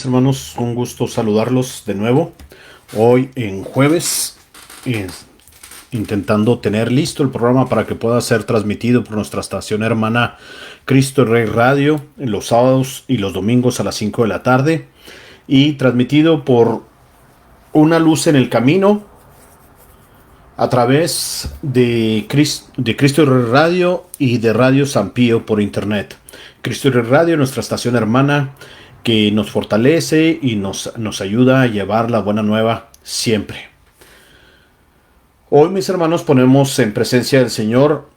mis hermanos? Un gusto saludarlos de nuevo. Hoy en jueves, eh, intentando tener listo el programa para que pueda ser transmitido por nuestra estación hermana Cristo Rey Radio en los sábados y los domingos a las 5 de la tarde y transmitido por Una Luz en el Camino a través de Cristo Rey Radio y de Radio San Pío por internet. Cristo Rey Radio, nuestra estación hermana, que nos fortalece y nos ayuda a llevar la buena nueva siempre. Hoy, mis hermanos, ponemos en presencia del Señor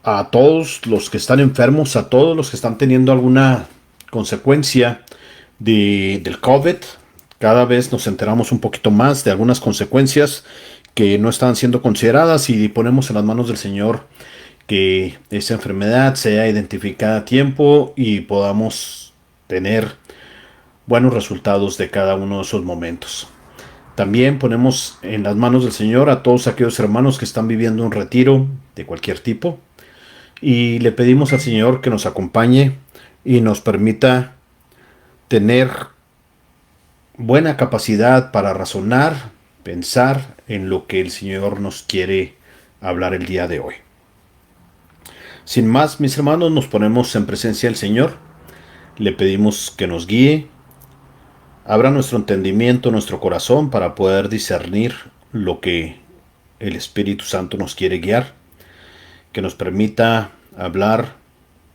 a todos los que están enfermos, a todos los que están teniendo alguna consecuencia del COVID. Cada vez nos enteramos un poquito más de algunas consecuencias que no están siendo consideradas y ponemos en las manos del Señor que esa enfermedad sea identificada a tiempo y podamos tener buenos resultados de cada uno de esos momentos. También ponemos en las manos del Señor a todos aquellos hermanos que están viviendo un retiro de cualquier tipo y le pedimos al Señor que nos acompañe y nos permita tener buena capacidad para razonar, pensar en lo que el Señor nos quiere hablar el día de hoy. Sin más, mis hermanos, nos ponemos en presencia del Señor. Le pedimos que nos guíe, abra nuestro entendimiento, nuestro corazón para poder discernir lo que el Espíritu Santo nos quiere guiar, que nos permita hablar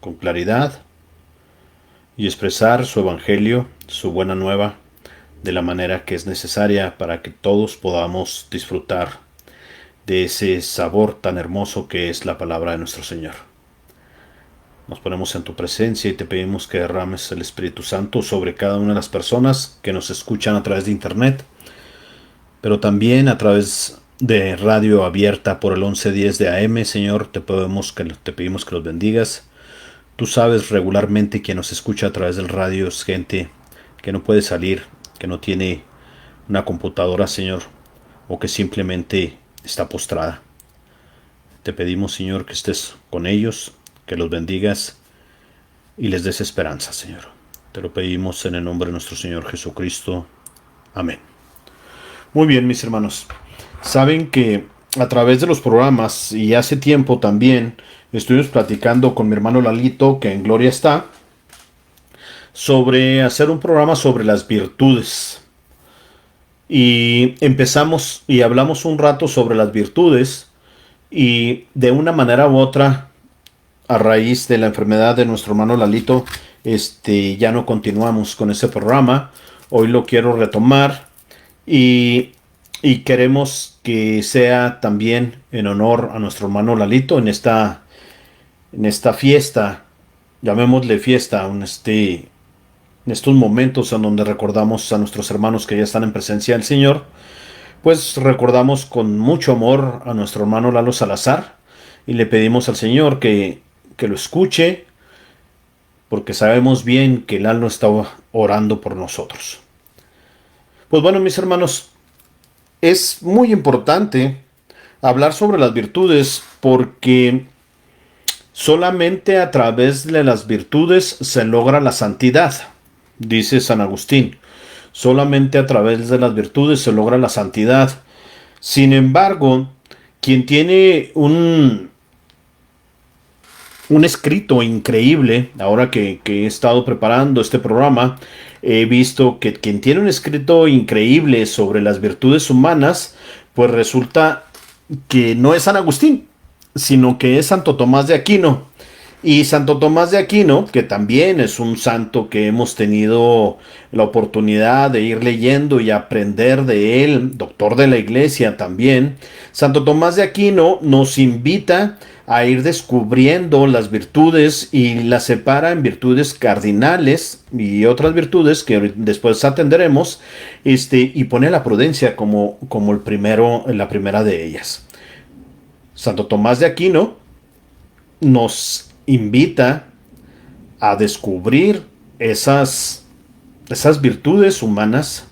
con claridad y expresar su evangelio, su buena nueva, de la manera que es necesaria para que todos podamos disfrutar de ese sabor tan hermoso que es la palabra de nuestro Señor. Nos ponemos en tu presencia y te pedimos que derrames el Espíritu Santo sobre cada una de las personas que nos escuchan a través de internet, pero también a través de radio abierta por el 1110 de AM. Señor, te pedimos que los bendigas. Tú sabes regularmente quien nos escucha a través del radio es gente que no puede salir, que no tiene una computadora, Señor, o que simplemente está postrada. Te pedimos, Señor, que estés con ellos, que los bendigas y les des esperanza, Señor. Te lo pedimos en el nombre de nuestro Señor Jesucristo. Amén. Muy bien, mis hermanos. Saben que a través de los programas, y hace tiempo también, estuvimos platicando con mi hermano Lalito, que en Gloria está, sobre hacer un programa sobre las virtudes. Y empezamos y hablamos un rato sobre las virtudes y de una manera u otra, a raíz de la enfermedad de nuestro hermano Lalito, ya no continuamos con ese programa. Hoy lo quiero retomar y queremos que sea también en honor a nuestro hermano Lalito en esta fiesta, llamémosle fiesta, en estos momentos en donde recordamos a nuestros hermanos que ya están en presencia del Señor. Pues recordamos con mucho amor a nuestro hermano Lalo Salazar y le pedimos al Señor que lo escuche, porque sabemos bien que Lalo está orando por nosotros. Pues bueno, mis hermanos, es muy importante hablar sobre las virtudes porque solamente a través de las virtudes se logra la santidad, dice San Agustín. Solamente a través de las virtudes se logra la santidad. Sin embargo, quien tiene un escrito increíble, ahora que he estado preparando este programa, he visto que quien tiene un escrito increíble sobre las virtudes humanas, pues resulta que no es San Agustín, sino que es Santo Tomás de Aquino. Y Santo Tomás de Aquino, que también es un santo que hemos tenido la oportunidad de ir leyendo y aprender de él, doctor de la Iglesia también, Santo Tomás de Aquino nos invita a ir descubriendo las virtudes y las separa en virtudes cardinales y otras virtudes que después atenderemos, y pone la prudencia como la primera de ellas. Santo Tomás de Aquino nos invita a descubrir esas virtudes humanas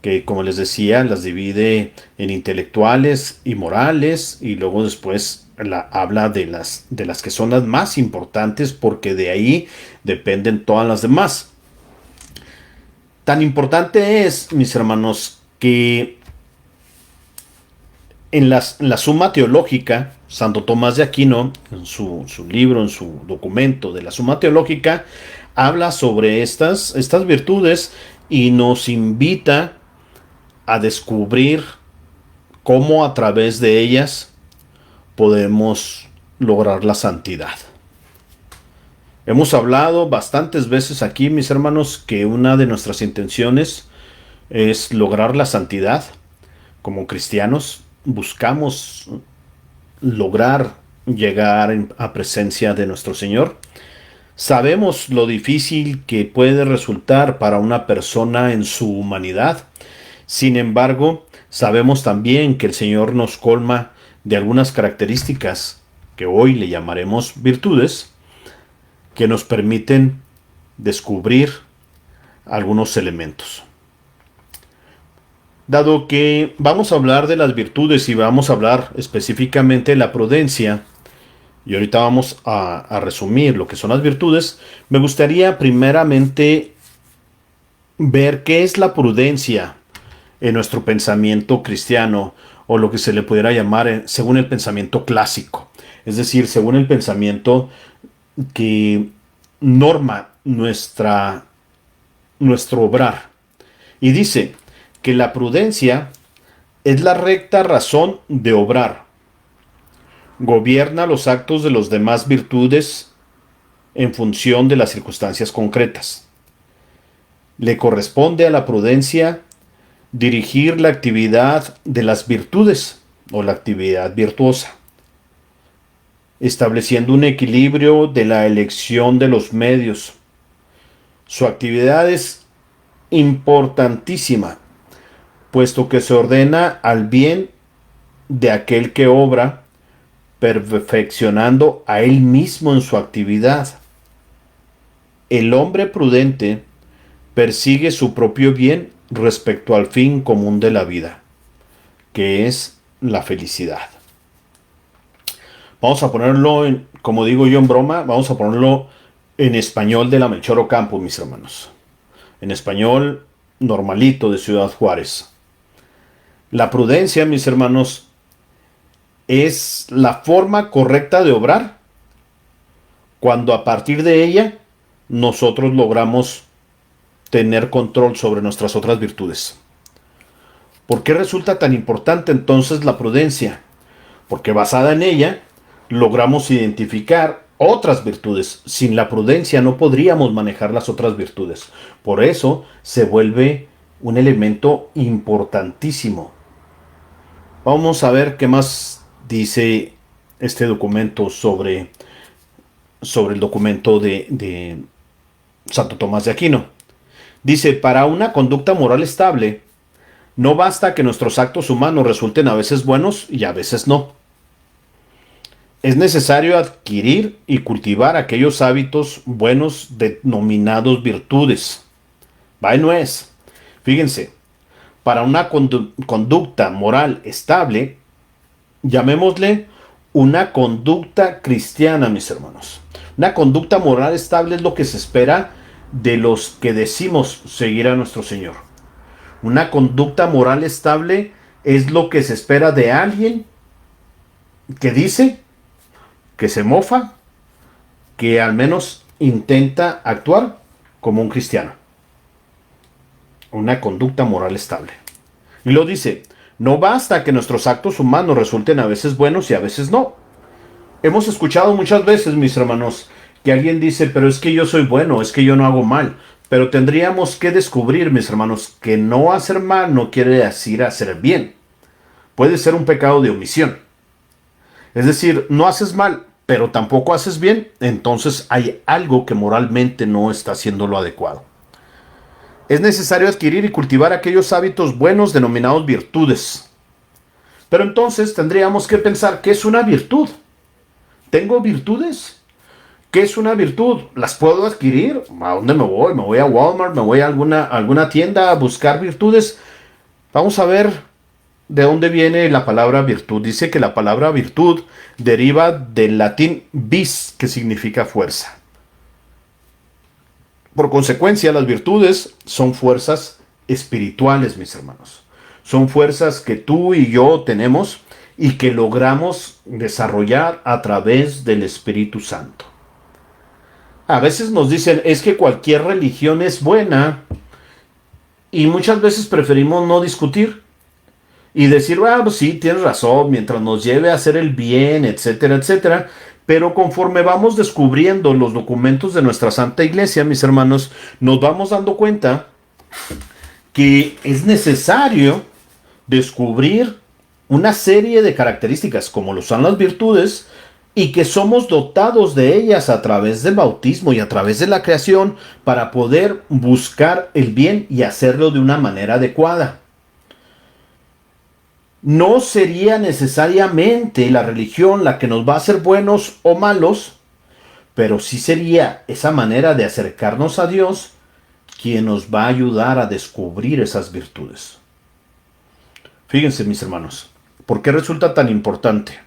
que, como les decía, las divide en intelectuales y morales, y luego después habla de las que son las más importantes, porque de ahí dependen todas las demás. Tan importante es, mis hermanos, que en la Suma Teológica, Santo Tomás de Aquino, en su libro, en su documento de la Suma Teológica, habla sobre estas virtudes y nos invita a descubrir cómo a través de ellas podemos lograr la santidad. Hemos hablado bastantes veces aquí, mis hermanos, que una de nuestras intenciones es lograr la santidad. Como cristianos buscamos lograr llegar a presencia de nuestro Señor. Sabemos lo difícil que puede resultar para una persona en su humanidad. Sin embargo, sabemos también que el Señor nos colma de algunas características que hoy le llamaremos virtudes, que nos permiten descubrir algunos elementos. Dado que vamos a hablar de las virtudes y vamos a hablar específicamente de la prudencia, y ahorita vamos a resumir lo que son las virtudes, me gustaría primeramente ver qué es la prudencia en nuestro pensamiento cristiano, o lo que se le pudiera llamar según el pensamiento clásico, es decir, según el pensamiento que norma nuestro obrar. Y dice que la prudencia es la recta razón de obrar. Gobierna los actos de los demás virtudes en función de las circunstancias concretas. Le corresponde a la prudencia dirigir la actividad de las virtudes o la actividad virtuosa, estableciendo un equilibrio de la elección de los medios. Su actividad es importantísima, puesto que se ordena al bien de aquel que obra, perfeccionando a él mismo en su actividad. El hombre prudente persigue su propio bien respecto al fin común de la vida, que es la felicidad. Vamos a ponerlo, como digo yo en broma, vamos a ponerlo en español de la Melchor Ocampo, mis hermanos. En español normalito de Ciudad Juárez. La prudencia, mis hermanos, es la forma correcta de obrar cuando a partir de ella nosotros logramos tener control sobre nuestras otras virtudes. ¿Por qué resulta tan importante entonces la prudencia? Porque basada en ella logramos identificar otras virtudes. Sin la prudencia no podríamos manejar las otras virtudes. Por eso se vuelve un elemento importantísimo. Vamos a ver qué más dice este documento sobre el documento de Santo Tomás de Aquino. Dice, para una conducta moral estable, no basta que nuestros actos humanos resulten a veces buenos y a veces no. Es necesario adquirir y cultivar aquellos hábitos buenos denominados virtudes. Va y no es. Fíjense, para una conducta moral estable, llamémosle una conducta cristiana, mis hermanos. Una conducta moral estable es lo que se espera de los que decimos seguir a nuestro Señor. Una conducta moral estable es lo que se espera de alguien que dice, que se mofa, que al menos intenta actuar como un cristiano. Una conducta moral estable. Y lo dice, no basta que nuestros actos humanos resulten a veces buenos y a veces no. Hemos escuchado muchas veces, mis hermanos, que alguien dice, pero es que yo soy bueno, es que yo no hago mal. Pero tendríamos que descubrir, mis hermanos, que no hacer mal no quiere decir hacer bien. Puede ser un pecado de omisión. Es decir, no haces mal, pero tampoco haces bien, entonces hay algo que moralmente no está haciendo lo adecuado. Es necesario adquirir y cultivar aquellos hábitos buenos denominados virtudes. Pero entonces tendríamos que pensar, ¿qué es una virtud? ¿Tengo virtudes? ¿Qué es una virtud? ¿Las puedo adquirir? ¿A dónde me voy? ¿Me voy a Walmart? ¿Me voy a alguna tienda a buscar virtudes? Vamos a ver de dónde viene la palabra virtud. Dice que la palabra virtud deriva del latín vis, que significa fuerza. Por consecuencia, las virtudes son fuerzas espirituales, mis hermanos. Son fuerzas que tú y yo tenemos y que logramos desarrollar a través del Espíritu Santo. A veces nos dicen, es que cualquier religión es buena, y muchas veces preferimos no discutir y decir, pues sí, tienes razón, mientras nos lleve a hacer el bien, etcétera, etcétera. Pero conforme vamos descubriendo los documentos de nuestra Santa Iglesia, mis hermanos, nos vamos dando cuenta que es necesario descubrir una serie de características, como lo son las virtudes, y que somos dotados de ellas a través del bautismo y a través de la creación para poder buscar el bien y hacerlo de una manera adecuada. No sería necesariamente la religión la que nos va a hacer buenos o malos, pero sí sería esa manera de acercarnos a Dios quien nos va a ayudar a descubrir esas virtudes. Fíjense, mis hermanos, ¿por qué resulta tan importante?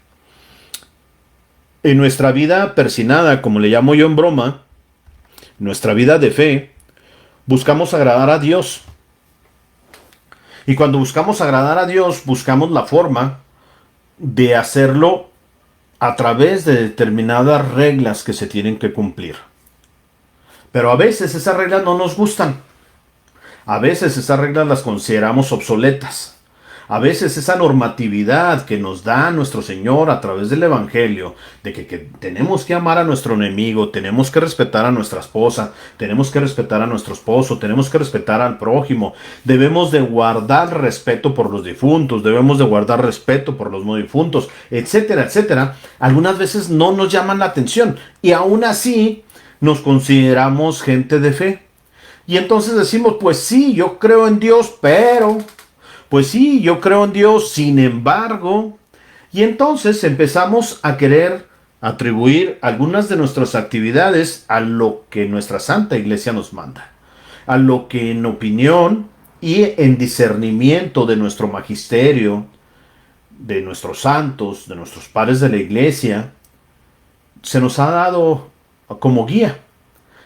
En nuestra vida persinada, como le llamo yo en broma, nuestra vida de fe, buscamos agradar a Dios. Y cuando buscamos agradar a Dios, buscamos la forma de hacerlo a través de determinadas reglas que se tienen que cumplir. Pero a veces esas reglas no nos gustan. A veces esas reglas las consideramos obsoletas. A veces esa normatividad que nos da nuestro Señor a través del Evangelio, de que tenemos que amar a nuestro enemigo, tenemos que respetar a nuestra esposa, tenemos que respetar a nuestro esposo, tenemos que respetar al prójimo, debemos de guardar respeto por los difuntos, debemos de guardar respeto por los no difuntos, etcétera, etcétera, algunas veces no nos llaman la atención y aún así nos consideramos gente de fe. Y entonces decimos, pues sí, yo creo en Dios, pero... Pues sí, yo creo en Dios, sin embargo, y entonces empezamos a querer atribuir algunas de nuestras actividades a lo que nuestra Santa Iglesia nos manda, a lo que en opinión y en discernimiento de nuestro magisterio, de nuestros santos, de nuestros padres de la Iglesia, se nos ha dado como guía.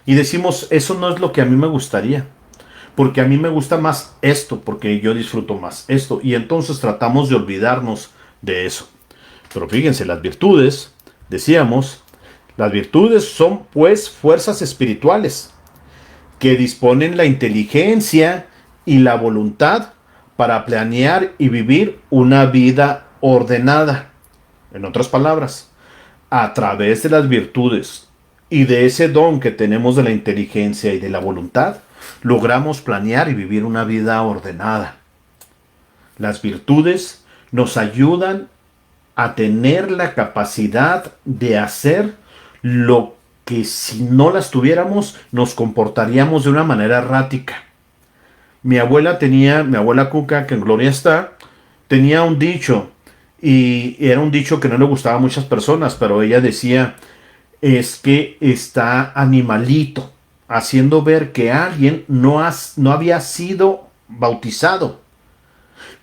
Y decimos, eso no es lo que a mí me gustaría. Porque a mí me gusta más esto, porque yo disfruto más esto. Y entonces tratamos de olvidarnos de eso. Pero fíjense, las virtudes, decíamos, las virtudes son pues fuerzas espirituales que disponen la inteligencia y la voluntad para planear y vivir una vida ordenada. En otras palabras, a través de las virtudes y de ese don que tenemos de la inteligencia y de la voluntad, logramos planear y vivir una vida ordenada. Las virtudes nos ayudan a tener la capacidad de hacer lo que si no las tuviéramos nos comportaríamos de una manera errática. Mi abuela Cuca, que en gloria está, tenía un dicho, y era un dicho que no le gustaba a muchas personas, pero ella decía, es que está animalito, haciendo ver que alguien no había sido bautizado.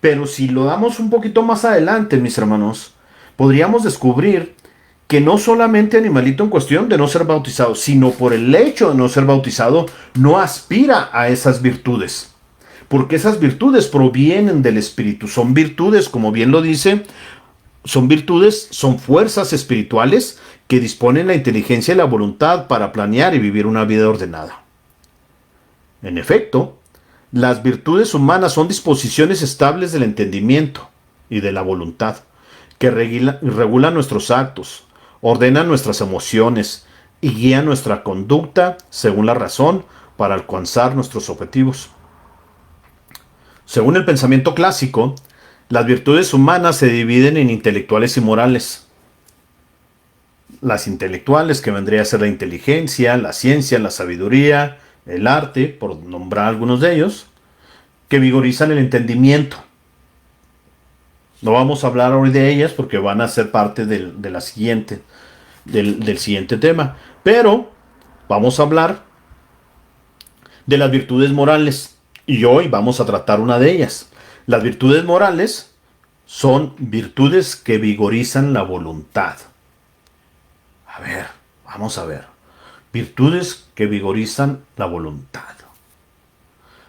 Pero si lo damos un poquito más adelante, mis hermanos, podríamos descubrir que no solamente animalito en cuestión de no ser bautizado, sino por el hecho de no ser bautizado, no aspira a esas virtudes. Porque esas virtudes provienen del Espíritu. Son virtudes, como bien lo dice, son virtudes, son fuerzas espirituales que disponen la inteligencia y la voluntad para planear y vivir una vida ordenada. En efecto, las virtudes humanas son disposiciones estables del entendimiento y de la voluntad, que regulan nuestros actos, ordenan nuestras emociones y guían nuestra conducta según la razón para alcanzar nuestros objetivos. Según el pensamiento clásico, las virtudes humanas se dividen en intelectuales y morales. Las intelectuales, que vendría a ser la inteligencia, la ciencia, la sabiduría, el arte, por nombrar algunos de ellos, que vigorizan el entendimiento. No vamos a hablar hoy de ellas porque van a ser parte del siguiente tema. Pero vamos a hablar de las virtudes morales. Y hoy vamos a tratar una de ellas. Las virtudes morales son virtudes que vigorizan la voluntad. A ver, vamos a ver. Virtudes que vigorizan la voluntad.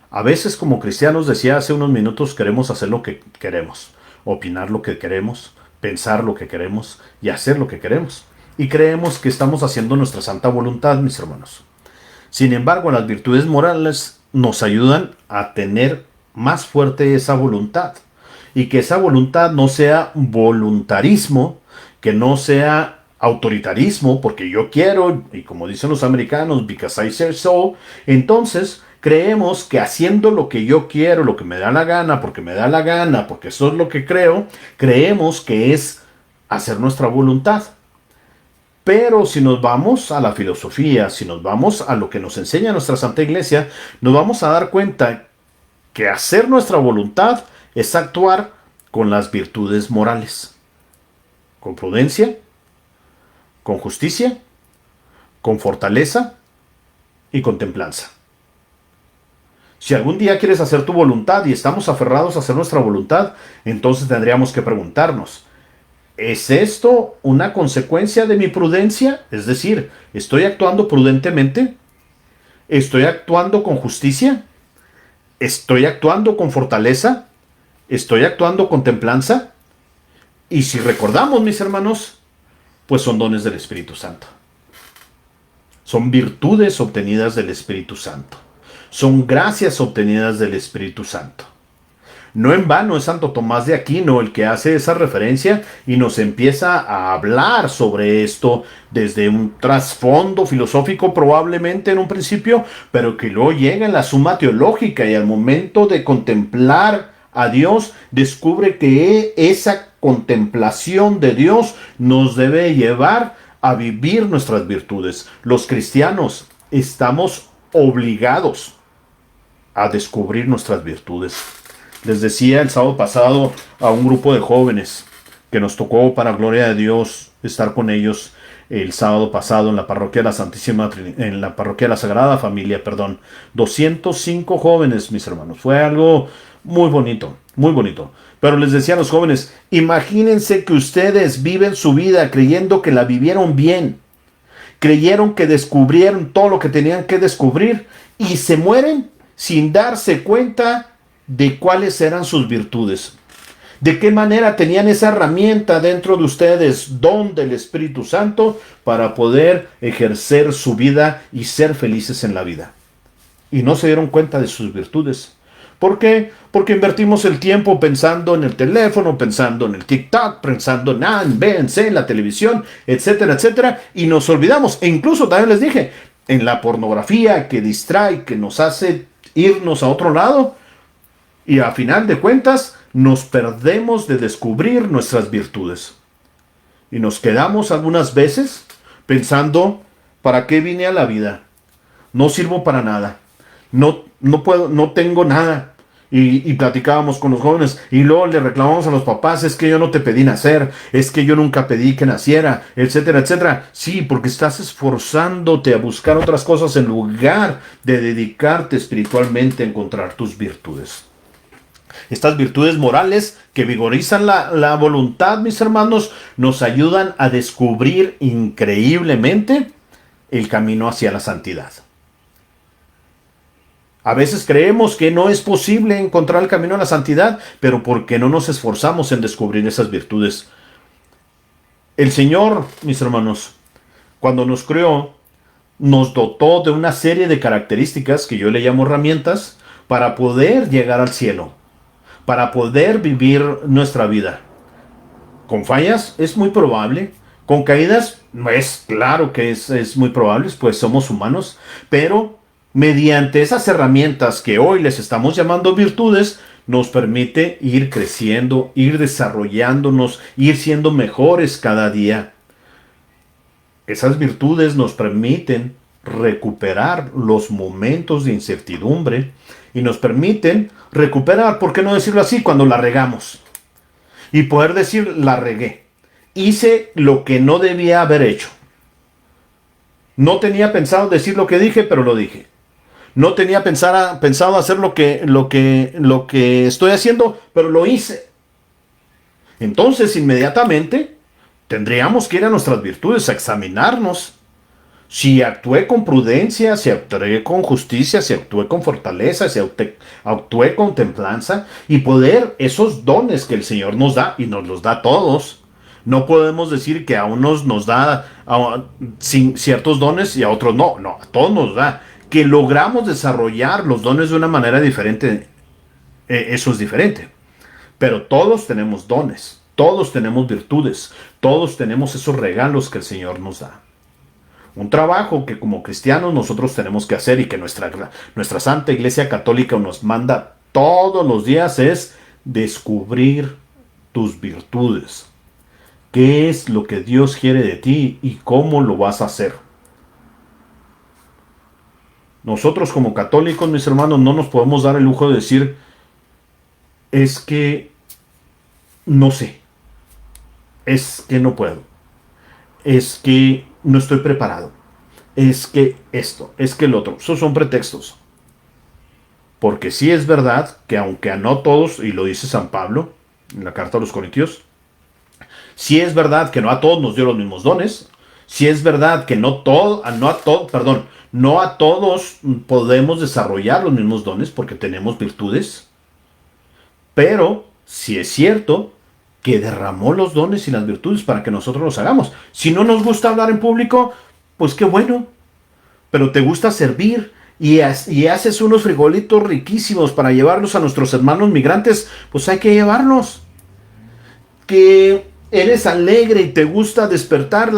A veces como cristianos, decía hace unos minutos, queremos hacer lo que queremos, opinar lo que queremos, pensar lo que queremos y hacer lo que queremos. Y creemos que estamos haciendo nuestra santa voluntad, mis hermanos. Sin embargo, las virtudes morales nos ayudan a tener más fuerte esa voluntad. Y que esa voluntad no sea voluntarismo, que no sea autoritarismo, porque yo quiero, y como dicen los americanos, because I say so. Entonces creemos que haciendo lo que yo quiero, lo que me da la gana, porque me da la gana, porque eso es lo que creo, creemos que es hacer nuestra voluntad. Pero si nos vamos a la filosofía, si nos vamos a lo que nos enseña nuestra Santa Iglesia, nos vamos a dar cuenta que hacer nuestra voluntad es actuar con las virtudes morales, con prudencia, con justicia, con fortaleza y con templanza. Si algún día quieres hacer tu voluntad y estamos aferrados a hacer nuestra voluntad, entonces tendríamos que preguntarnos, ¿es esto una consecuencia de mi prudencia? Es decir, ¿estoy actuando prudentemente? ¿Estoy actuando con justicia? ¿Estoy actuando con fortaleza? ¿Estoy actuando con templanza? Y si recordamos, mis hermanos, pues son dones del Espíritu Santo. Son virtudes obtenidas del Espíritu Santo. Son gracias obtenidas del Espíritu Santo. No en vano es Santo Tomás de Aquino el que hace esa referencia y nos empieza a hablar sobre esto desde un trasfondo filosófico probablemente en un principio, pero que luego llega en la suma teológica y al momento de contemplar a Dios descubre que esa contemplación de Dios nos debe llevar a vivir nuestras virtudes. Los cristianos estamos obligados a descubrir nuestras virtudes. Les decía el sábado pasado a un grupo de jóvenes que nos tocó, para gloria de Dios, estar con ellos el sábado pasado en la parroquia de la Santísima en la parroquia de la Sagrada Familia, 205 jóvenes, mis hermanos. Fue algo muy bonito, muy bonito. Pero les decía a los jóvenes, imagínense que ustedes viven su vida creyendo que la vivieron bien, creyeron que descubrieron todo lo que tenían que descubrir y se mueren sin darse cuenta de cuáles eran sus virtudes. De qué manera tenían esa herramienta dentro de ustedes, don del Espíritu Santo, para poder ejercer su vida y ser felices en la vida. Y no se dieron cuenta de sus virtudes. ¿Por qué? Porque invertimos el tiempo pensando en el teléfono, pensando en el TikTok, pensando en en la televisión, etcétera, etcétera, y nos olvidamos. E incluso también les dije, en la pornografía que distrae, que nos hace irnos a otro lado, y a final de cuentas nos perdemos de descubrir nuestras virtudes. Y nos quedamos algunas veces pensando, ¿para qué vine a la vida? No sirvo para nada. No puedo, no tengo nada. Y platicábamos con los jóvenes y luego le reclamamos a los papás, es que yo no te pedí nacer, es que yo nunca pedí que naciera, etcétera, etcétera. Sí, porque estás esforzándote a buscar otras cosas en lugar de dedicarte espiritualmente a encontrar tus virtudes. Estas virtudes morales que vigorizan la voluntad, mis hermanos, nos ayudan a descubrir increíblemente el camino hacia la santidad. A veces creemos que no es posible encontrar el camino a la santidad, pero porque no nos esforzamos en descubrir esas virtudes. El Señor, mis hermanos, cuando nos creó, nos dotó de una serie de características que yo le llamo herramientas para poder llegar al cielo, para poder vivir nuestra vida. Con fallas es muy probable, con caídas es claro que es muy probable, pues somos humanos, pero mediante esas herramientas que hoy les estamos llamando virtudes, nos permite ir creciendo, ir desarrollándonos, ir siendo mejores cada día. Esas virtudes nos permiten recuperar los momentos de incertidumbre y nos permiten recuperar, ¿por qué no decirlo así?, cuando la regamos. Y poder decir, la regué. Hice lo que no debía haber hecho. No tenía pensado decir lo que dije, pero lo dije. No tenía pensado hacer lo que estoy haciendo, pero lo hice. Entonces, inmediatamente, tendríamos que ir a nuestras virtudes, a examinarnos. Si actué con prudencia, si actué con justicia, si actué con fortaleza, si actué con templanza y poder, esos dones que el Señor nos da y nos los da a todos. No podemos decir que a unos nos da sin ciertos dones y a otros no. No, a todos nos da. Que logramos desarrollar los dones de una manera diferente, eso es diferente. Pero todos tenemos dones, todos tenemos virtudes, todos tenemos esos regalos que el Señor nos da. Un trabajo que como cristianos nosotros tenemos que hacer y que nuestra Santa Iglesia Católica nos manda todos los días es descubrir tus virtudes. ¿Qué es lo que Dios quiere de ti y cómo lo vas a hacer? Nosotros como católicos, mis hermanos, no nos podemos dar el lujo de decir, es que no sé, es que no puedo, es que no estoy preparado, es que esto, es que el otro. Esos son pretextos. Porque sí es verdad que aunque a no todos, y lo dice San Pablo en la carta a los Corintios, sí es verdad que no a todos nos dio los mismos dones, sí es verdad que no a todos podemos desarrollar los mismos dones porque tenemos virtudes, pero sí es cierto que derramó los dones y las virtudes para que nosotros los hagamos. Si no nos gusta hablar en público, pues qué bueno, pero te gusta servir y haces unos frijolitos riquísimos para llevarlos a nuestros hermanos migrantes, pues hay que llevarlos. Que eres alegre y te gusta despertar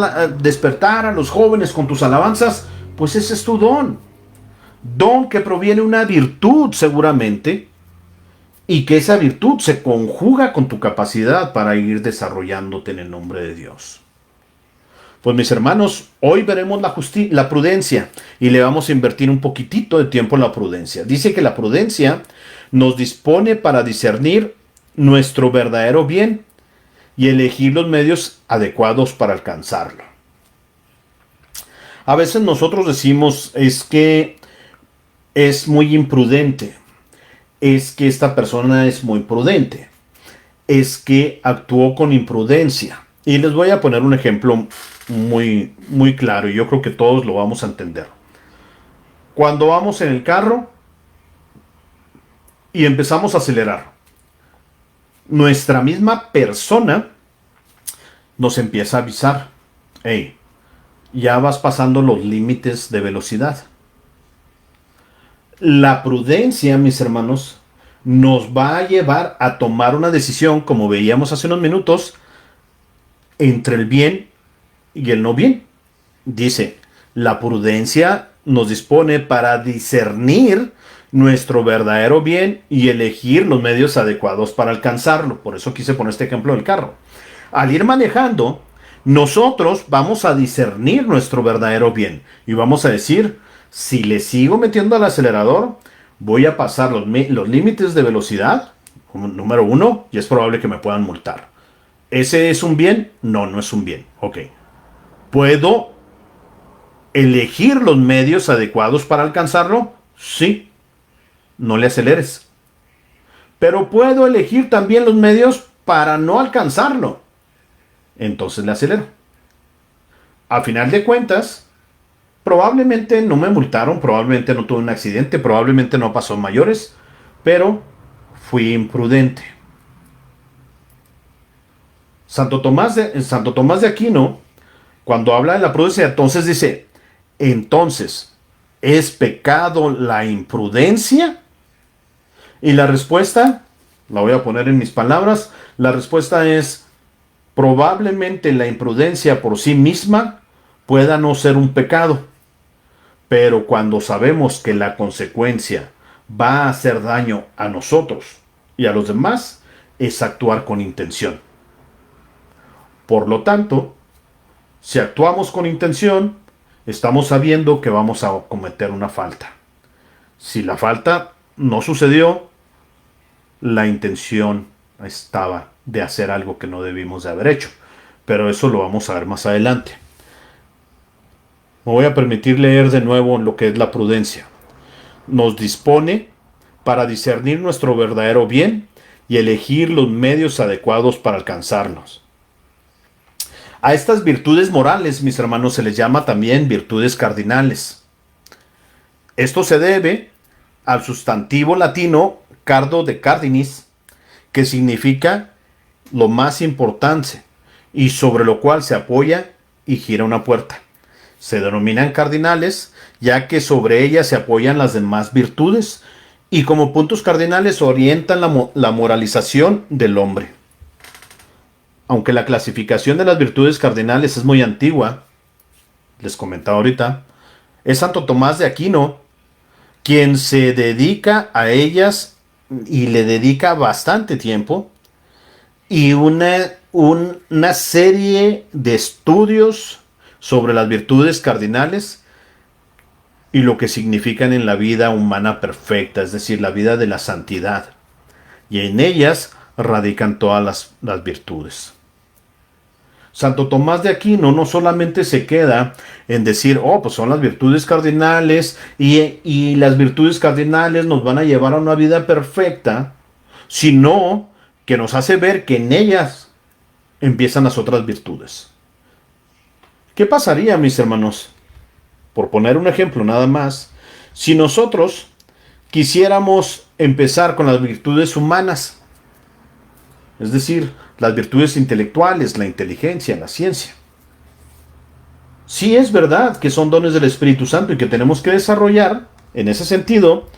a los jóvenes con tus alabanzas, pues ese es tu don. Don que proviene de una virtud seguramente y que esa virtud se conjuga con tu capacidad para ir desarrollándote en el nombre de Dios. Pues mis hermanos, hoy veremos la prudencia y le vamos a invertir un poquitito de tiempo en la prudencia. Dice que la prudencia nos dispone para discernir nuestro verdadero bien y elegir los medios adecuados para alcanzarlo. A veces nosotros decimos, es que es muy imprudente, es que esta persona es muy prudente, es que actuó con imprudencia. Y les voy a poner un ejemplo muy, muy claro y yo creo que todos lo vamos a entender. Cuando vamos en el carro y empezamos a acelerar, nuestra misma persona nos empieza a avisar, hey, ya vas pasando los límites de velocidad. La prudencia, mis hermanos, nos va a llevar a tomar una decisión, como veíamos hace unos minutos, entre el bien y el no bien. Dice, la prudencia nos dispone para discernir nuestro verdadero bien y elegir los medios adecuados para alcanzarlo. Por eso quise poner este ejemplo del carro. Al ir manejando, nosotros vamos a discernir nuestro verdadero bien y vamos a decir, si le sigo metiendo al acelerador, voy a pasar los límites de velocidad, número uno, y es probable que me puedan multar. ¿Ese es un bien? No, no es un bien. Ok. ¿Puedo elegir los medios adecuados para alcanzarlo? Sí. No le aceleres. Pero puedo elegir también los medios para no alcanzarlo. Entonces le acelero. A final de cuentas, probablemente no me multaron, probablemente no tuve un accidente, probablemente no pasó mayores, pero fui imprudente. Santo Tomás de Aquino, cuando habla de la prudencia, entonces dice, entonces, ¿es pecado la imprudencia? Y la respuesta, la voy a poner en mis palabras, la respuesta es, probablemente la imprudencia por sí misma pueda no ser un pecado, pero cuando sabemos que la consecuencia va a hacer daño a nosotros y a los demás, es actuar con intención. Por lo tanto, si actuamos con intención, estamos sabiendo que vamos a cometer una falta. Si la falta no sucedió, la intención estaba de hacer algo que no debimos de haber hecho. Pero eso lo vamos a ver más adelante. Me voy a permitir leer de nuevo lo que es la prudencia. Nos dispone para discernir nuestro verdadero bien y elegir los medios adecuados para alcanzarnos. A estas virtudes morales, mis hermanos, se les llama también virtudes cardinales. Esto se debe al sustantivo latino cardo de cardinis, que significa lo más importante y sobre lo cual se apoya y gira una puerta. Se denominan cardinales ya que sobre ellas se apoyan las demás virtudes y como puntos cardinales orientan la moralización del hombre. Aunque la clasificación de las virtudes cardinales es muy antigua, les comentaba ahorita, es Santo Tomás de Aquino quien se dedica a ellas y le dedica bastante tiempo y una serie de estudios sobre las virtudes cardinales y lo que significan en la vida humana perfecta, es decir, la vida de la santidad. Y en ellas radican todas las virtudes. Santo Tomás de Aquino no solamente se queda en decir, oh, pues son las virtudes cardinales y las virtudes cardinales nos van a llevar a una vida perfecta, sino que nos hace ver que en ellas empiezan las otras virtudes. ¿Qué pasaría, mis hermanos? Por poner un ejemplo nada más, si nosotros quisiéramos empezar con las virtudes humanas, es decir, las virtudes intelectuales, la inteligencia, la ciencia. Sí es verdad que son dones del Espíritu Santo y que tenemos que desarrollar en ese sentido.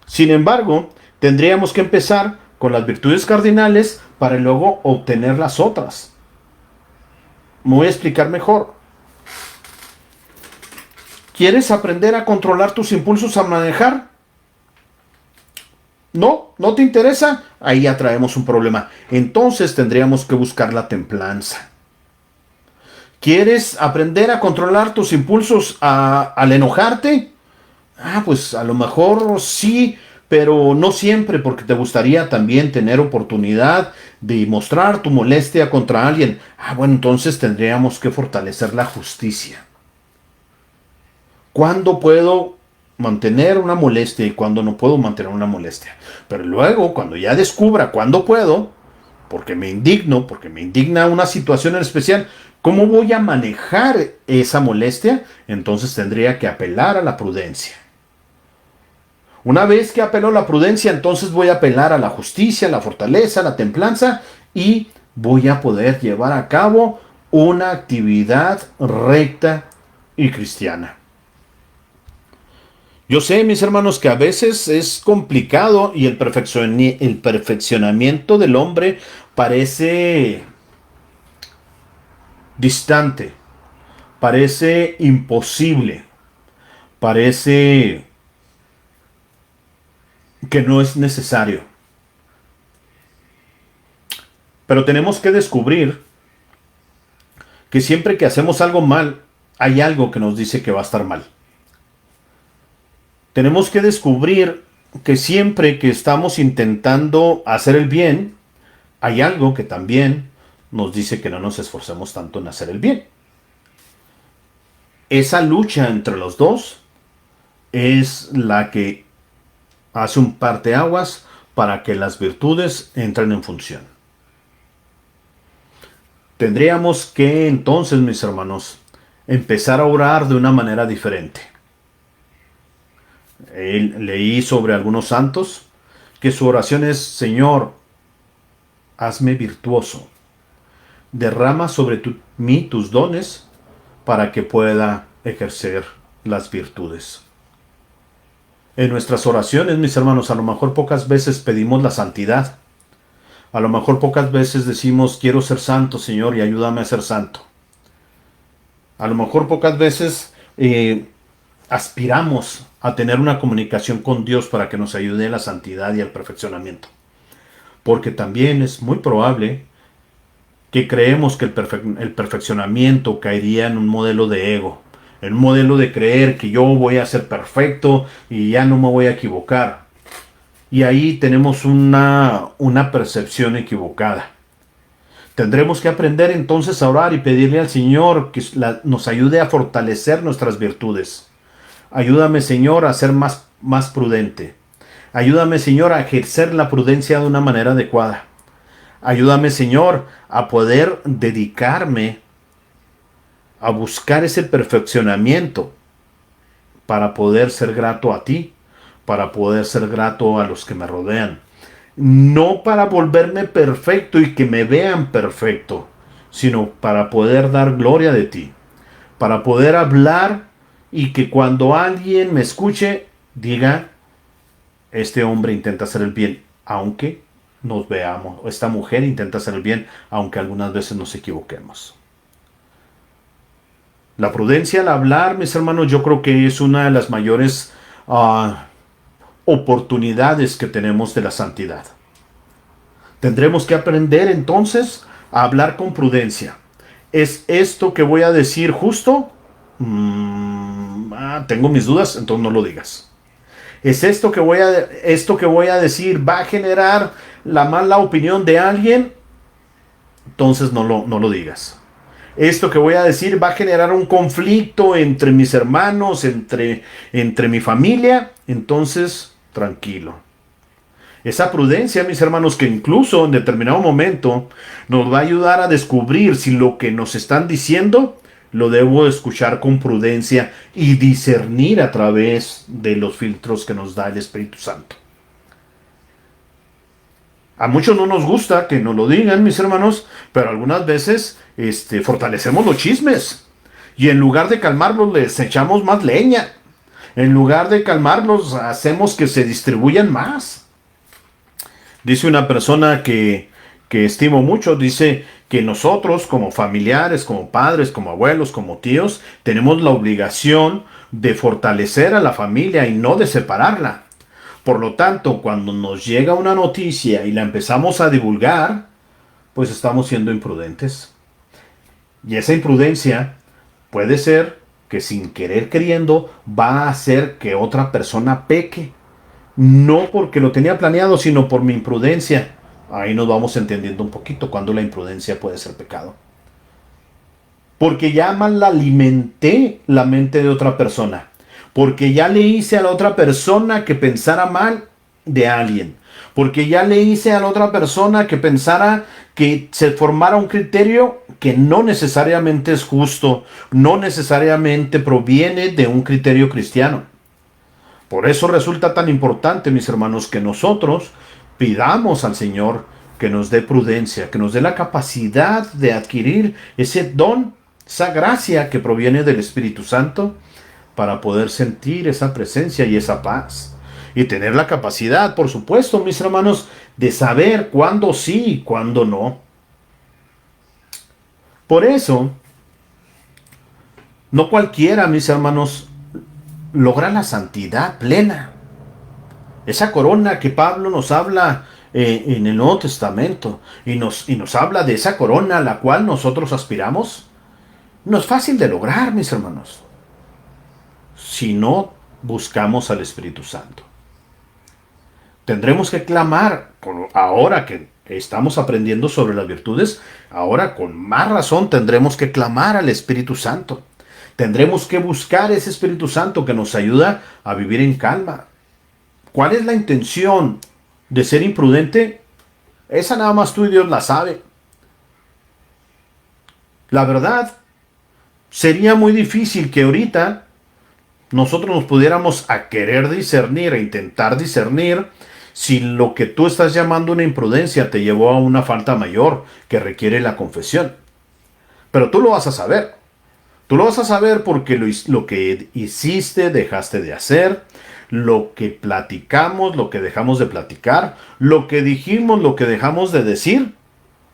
Sin embargo, tendríamos que empezar con las virtudes cardinales para luego obtener las otras. Me voy a explicar mejor. ¿Quieres aprender a controlar tus impulsos a manejar? ¿No te interesa? Ahí ya traemos un problema. Entonces tendríamos que buscar la templanza. ¿Quieres aprender a controlar tus impulsos al enojarte? Pues a lo mejor sí, pero no siempre, porque te gustaría también tener oportunidad de mostrar tu molestia contra alguien. Bueno, entonces tendríamos que fortalecer la justicia. ¿Cuándo puedo mantener una molestia y cuándo no puedo mantener una molestia? Pero luego, cuando ya descubra cuándo puedo, porque me indigna una situación en especial, ¿cómo voy a manejar esa molestia? Entonces tendría que apelar a la prudencia. Una vez que apelo a la prudencia, entonces voy a apelar a la justicia, la fortaleza, la templanza y voy a poder llevar a cabo una actividad recta y cristiana. Yo sé, mis hermanos, que a veces es complicado y el perfeccionamiento del hombre parece distante, parece imposible, parece que no es necesario. Pero tenemos que descubrir que siempre que hacemos algo mal, hay algo que nos dice que va a estar mal. Tenemos que descubrir que siempre que estamos intentando hacer el bien, hay algo que también nos dice que no nos esforcemos tanto en hacer el bien. Esa lucha entre los dos es la que hace un parteaguas para que las virtudes entren en función. Tendríamos que entonces, mis hermanos, empezar a orar de una manera diferente. Leí sobre algunos santos que su oración es: Señor, hazme virtuoso, derrama sobre mí tus dones para que pueda ejercer las virtudes. En nuestras oraciones, mis hermanos, a lo mejor pocas veces pedimos la santidad. A lo mejor pocas veces decimos: quiero ser santo, Señor, y ayúdame a ser santo. A lo mejor pocas veces aspiramos a tener una comunicación con Dios para que nos ayude a la santidad y al perfeccionamiento. Porque también es muy probable que creemos que el perfeccionamiento caería en un modelo de ego, en un modelo de creer que yo voy a ser perfecto y ya no me voy a equivocar. Y ahí tenemos una percepción equivocada. Tendremos que aprender entonces a orar y pedirle al Señor que nos ayude a fortalecer nuestras virtudes. Ayúdame, Señor, a ser más prudente. Ayúdame, Señor, a ejercer la prudencia de una manera adecuada. Ayúdame, Señor, a poder dedicarme a buscar ese perfeccionamiento para poder ser grato a ti, para poder ser grato a los que me rodean. No para volverme perfecto y que me vean perfecto, sino para poder dar gloria de ti, para poder hablar y que cuando alguien me escuche diga, este hombre intenta hacer el bien, aunque nos veamos, esta mujer intenta hacer el bien, aunque algunas veces nos equivoquemos. La prudencia al hablar, mis hermanos, yo creo que es una de las mayores oportunidades que tenemos de la santidad. Tendremos que aprender entonces a hablar con prudencia. ¿Es esto que voy a decir justo? Tengo mis dudas, entonces no lo digas. ¿Es esto que voy a decir va a generar la mala opinión de alguien? Entonces no lo digas. Esto que voy a decir va a generar un conflicto entre mis hermanos, entre mi familia. Entonces, tranquilo. Esa prudencia, mis hermanos, que incluso en determinado momento nos va a ayudar a descubrir si lo que nos están diciendo lo debo escuchar con prudencia y discernir a través de los filtros que nos da el Espíritu Santo. A muchos no nos gusta que nos lo digan, mis hermanos, pero algunas veces fortalecemos los chismes. Y en lugar de calmarlos, les echamos más leña. En lugar de calmarlos, hacemos que se distribuyan más. Dice una persona que estimo mucho, dice que nosotros como familiares, como padres, como abuelos, como tíos, tenemos la obligación de fortalecer a la familia y no de separarla. Por lo tanto, cuando nos llega una noticia y la empezamos a divulgar, pues estamos siendo imprudentes. Y esa imprudencia puede ser que sin querer queriendo va a hacer que otra persona peque. No porque lo tenía planeado, sino por mi imprudencia. Ahí nos vamos entendiendo un poquito cuando la imprudencia puede ser pecado. Porque ya mal alimenté la mente de otra persona. Porque ya le hice a la otra persona que pensara mal de alguien. Porque ya le hice a la otra persona que pensara que se formara un criterio que no necesariamente es justo, no necesariamente proviene de un criterio cristiano. Por eso resulta tan importante, mis hermanos, que nosotros pidamos al Señor que nos dé prudencia, que nos dé la capacidad de adquirir ese don, esa gracia que proviene del Espíritu Santo, para poder sentir esa presencia y esa paz. Y tener la capacidad, por supuesto, mis hermanos, de saber cuándo sí y cuándo no. Por eso, no cualquiera, mis hermanos, logra la santidad plena. Esa corona que Pablo nos habla en el Nuevo Testamento y nos habla de esa corona a la cual nosotros aspiramos, no es fácil de lograr, mis hermanos, si no buscamos al Espíritu Santo. Tendremos que clamar, ahora que estamos aprendiendo sobre las virtudes, ahora con más razón tendremos que clamar al Espíritu Santo. Tendremos que buscar ese Espíritu Santo que nos ayuda a vivir en calma. ¿Cuál es la intención de ser imprudente? Esa nada más tú y Dios la sabe. La verdad, sería muy difícil que ahorita nosotros nos pudiéramos a querer discernir, a intentar discernir, si lo que tú estás llamando una imprudencia te llevó a una falta mayor que requiere la confesión. Pero tú lo vas a saber. Tú lo vas a saber porque lo que hiciste, dejaste de hacer, lo que platicamos, lo que dejamos de platicar, lo que dijimos, lo que dejamos de decir,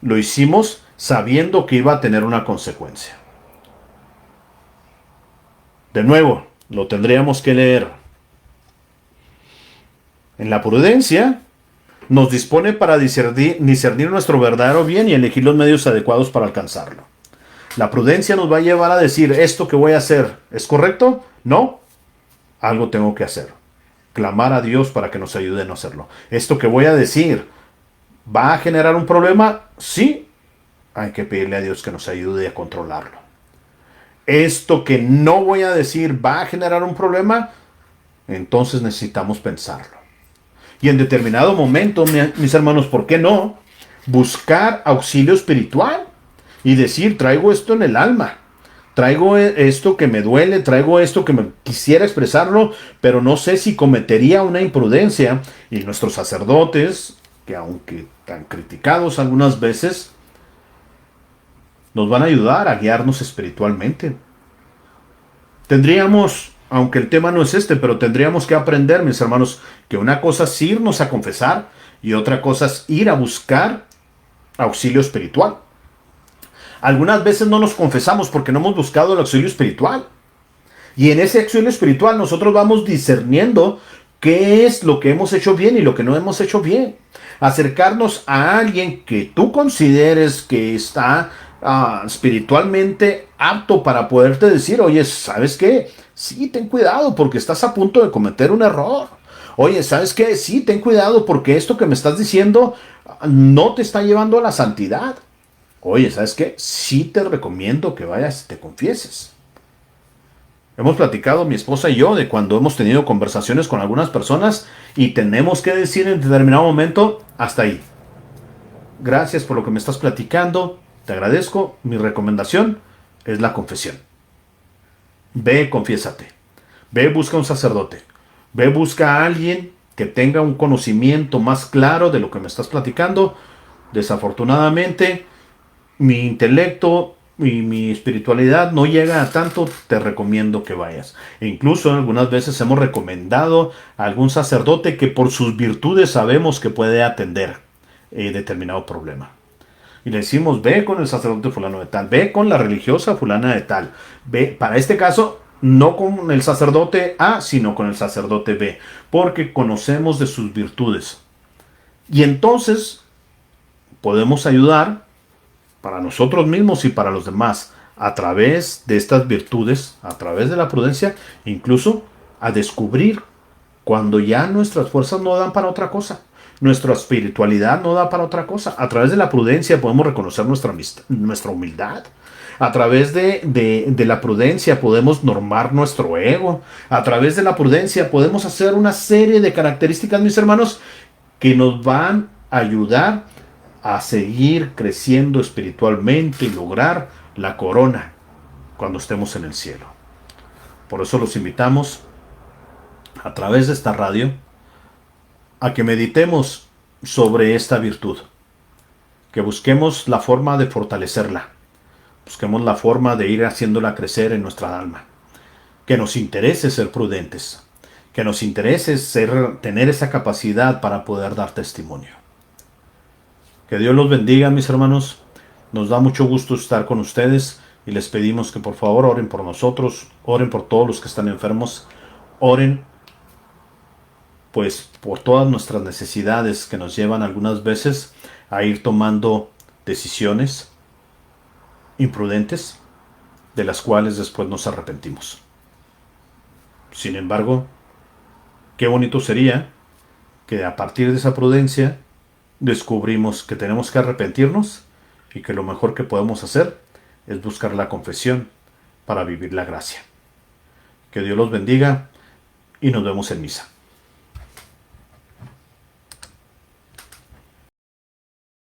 lo hicimos sabiendo que iba a tener una consecuencia. De nuevo, lo tendríamos que leer. En la prudencia nos dispone para discernir nuestro verdadero bien y elegir los medios adecuados para alcanzarlo. La prudencia nos va a llevar a decir, ¿esto que voy a hacer es correcto? No, algo tengo que hacer. Clamar a Dios para que nos ayude a no hacerlo. ¿Esto que voy a decir va a generar un problema? Sí, hay que pedirle a Dios que nos ayude a controlarlo. ¿Esto que no voy a decir va a generar un problema? Entonces necesitamos pensarlo. Y en determinado momento, mis hermanos, ¿por qué no buscar auxilio espiritual? Y decir, traigo esto en el alma, traigo esto que me duele, traigo esto que me quisiera expresarlo, pero no sé si cometería una imprudencia. Y nuestros sacerdotes, que aunque tan criticados algunas veces, nos van a ayudar a guiarnos espiritualmente. Tendríamos, aunque el tema no es este, pero tendríamos que aprender, mis hermanos, que una cosa es irnos a confesar y otra cosa es ir a buscar auxilio espiritual. Algunas veces no nos confesamos porque no hemos buscado el auxilio espiritual. Y en ese auxilio espiritual nosotros vamos discerniendo qué es lo que hemos hecho bien y lo que no hemos hecho bien. Acercarnos a alguien que tú consideres que está espiritualmente apto para poderte decir, oye, ¿sabes qué? Sí, ten cuidado porque estás a punto de cometer un error. Oye, ¿sabes qué? Sí, ten cuidado porque esto que me estás diciendo no te está llevando a la santidad. Oye, ¿sabes qué? Sí te recomiendo que vayas y te confieses. Hemos platicado mi esposa y yo de cuando hemos tenido conversaciones con algunas personas y tenemos que decir en determinado momento, hasta ahí. Gracias por lo que me estás platicando, te agradezco. Mi recomendación es la confesión. Ve, confiésate. Ve, busca un sacerdote. Ve, busca a alguien que tenga un conocimiento más claro de lo que me estás platicando. Desafortunadamente, mi intelecto y mi espiritualidad no llega a tanto, te recomiendo que vayas. E incluso algunas veces hemos recomendado a algún sacerdote que por sus virtudes sabemos que puede atender determinado problema. Y le decimos, ve con el sacerdote fulano de tal, ve con la religiosa fulana de tal, ve, para este caso, no con el sacerdote A, sino con el sacerdote B, porque conocemos de sus virtudes. Y entonces podemos ayudar para nosotros mismos y para los demás, a través de estas virtudes, a través de la prudencia, incluso a descubrir cuando ya nuestras fuerzas no dan para otra cosa, nuestra espiritualidad no da para otra cosa. A través de la prudencia podemos reconocer nuestra humildad. A través de la prudencia podemos normar nuestro ego. A través de la prudencia podemos hacer una serie de características, mis hermanos, que nos van a ayudar a seguir creciendo espiritualmente y lograr la corona cuando estemos en el cielo. Por eso los invitamos a través de esta radio a que meditemos sobre esta virtud, que busquemos la forma de fortalecerla, busquemos la forma de ir haciéndola crecer en nuestra alma, que nos interese ser prudentes, que nos interese tener esa capacidad para poder dar testimonio. Que Dios los bendiga, mis hermanos. Nos da mucho gusto estar con ustedes y les pedimos que por favor oren por nosotros, oren por todos los que están enfermos, oren pues por todas nuestras necesidades que nos llevan algunas veces a ir tomando decisiones imprudentes de las cuales después nos arrepentimos. Sin embargo, qué bonito sería que a partir de esa prudencia descubrimos que tenemos que arrepentirnos y que lo mejor que podemos hacer es buscar la confesión para vivir la gracia. Que Dios los bendiga y nos vemos en misa.